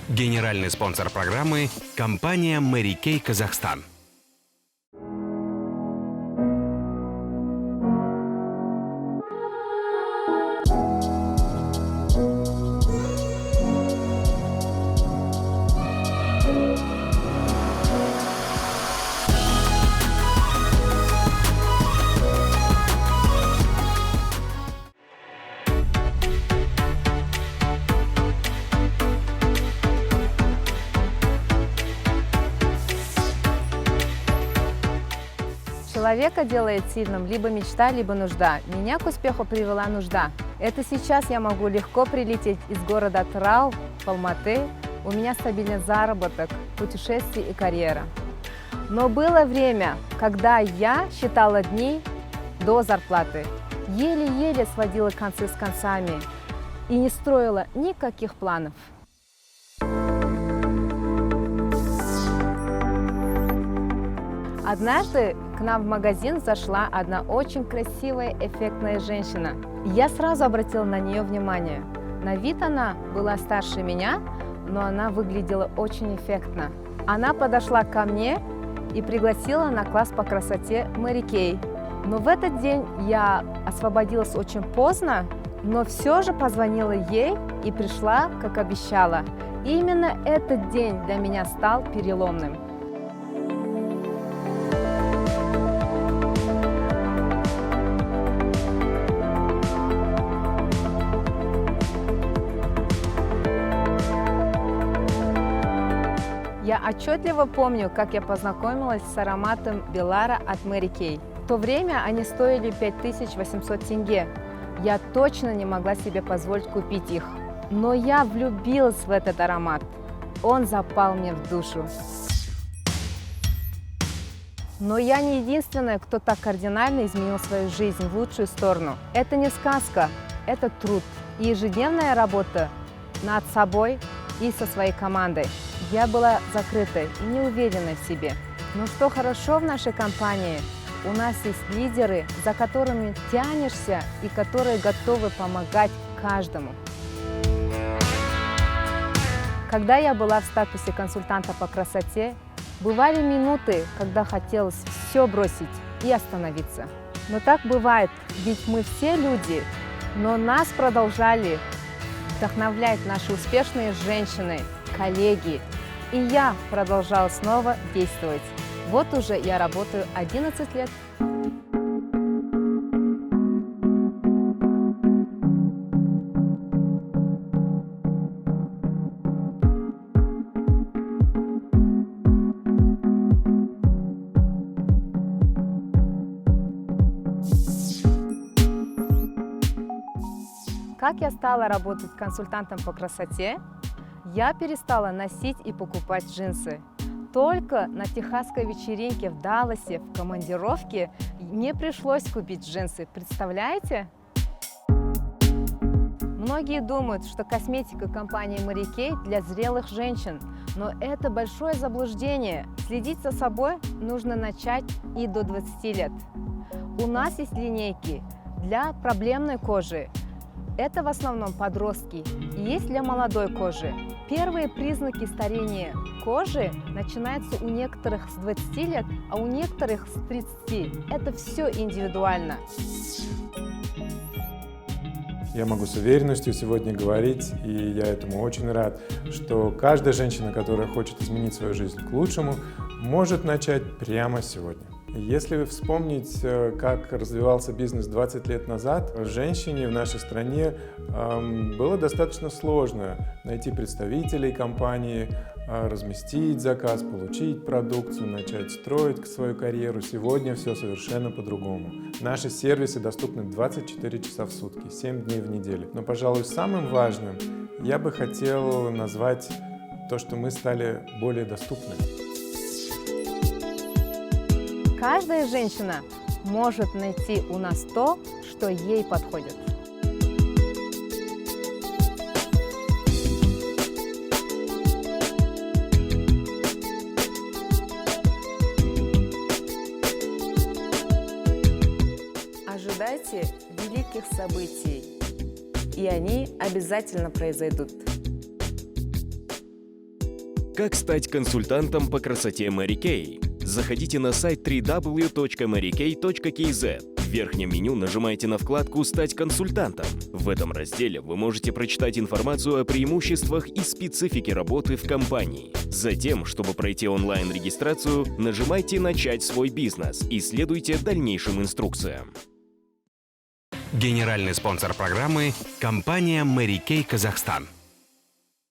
Генеральный спонсор программы – компания Mary Kay Казахстан. Человека делает сильным либо мечта, либо нужда. Меня к успеху привела нужда. Это сейчас я могу легко прилететь из города Атырау в Алматы. У меня стабильный заработок, путешествия и карьера. Но было время, когда я считала дни до зарплаты. Еле-еле сводила концы с концами и не строила никаких планов. Однажды к нам в магазин зашла одна очень красивая, эффектная женщина. Я сразу обратила на нее внимание. На вид она была старше меня, но она выглядела очень эффектно. Она подошла ко мне и пригласила на класс по красоте Mary Kay. Но в этот день я освободилась очень поздно, но все же позвонила ей и пришла, как обещала. И именно этот день для меня стал переломным. Я отчетливо помню, как я познакомилась с ароматом Белара от Mary Kay. В то время они стоили 5800 тенге. Я точно не могла себе позволить купить их. Но я влюбилась в этот аромат. Он запал мне в душу. Но я не единственная, кто так кардинально изменил свою жизнь в лучшую сторону. Это не сказка, это труд и ежедневная работа над собой и со своей командой. Я была закрытой и неуверенной в себе. Но что хорошо в нашей компании, у нас есть лидеры, за которыми тянешься и которые готовы помогать каждому. Когда я была в статусе консультанта по красоте, бывали минуты, когда хотелось все бросить и остановиться. Но так бывает, ведь мы все люди, но нас продолжали вдохновлять наши успешные женщины, коллеги. И я продолжала снова действовать. Вот уже я работаю 11 лет. Как я стала работать консультантом по красоте? Я перестала носить и покупать джинсы. Только на техасской вечеринке в Далласе в командировке мне пришлось купить джинсы. Представляете? Многие думают, что косметика компании Mary Kay для зрелых женщин, но это большое заблуждение. Следить за собой нужно начать и до 20 лет. У нас есть линейки для проблемной кожи. Это в основном подростки. И есть для молодой кожи. Первые признаки старения кожи начинаются у некоторых с 20 лет, а у некоторых с 30. Это все индивидуально. Я могу с уверенностью сегодня говорить, и я этому очень рад, что каждая женщина, которая хочет изменить свою жизнь к лучшему, может начать прямо сегодня. Если вспомнить, как развивался бизнес 20 лет назад, женщине в нашей стране было достаточно сложно найти представителей компании, разместить заказ, получить продукцию, начать строить свою карьеру. Сегодня все совершенно по-другому. Наши сервисы доступны 24 часа в сутки, 7 дней в неделю. Но, пожалуй, самым важным я бы хотел назвать то, что мы стали более доступны. Каждая женщина может найти у нас то, что ей подходит. Ожидайте великих событий, и они обязательно произойдут. Как стать консультантом по красоте Mary Kay? Заходите на сайт www.marykay.kz. В верхнем меню нажимайте на вкладку «Стать консультантом». В этом разделе вы можете прочитать информацию о преимуществах и специфике работы в компании. Затем, чтобы пройти онлайн-регистрацию, нажимайте «Начать свой бизнес» и следуйте дальнейшим инструкциям. Генеральный спонсор программы – компания Mary Kay Казахстан.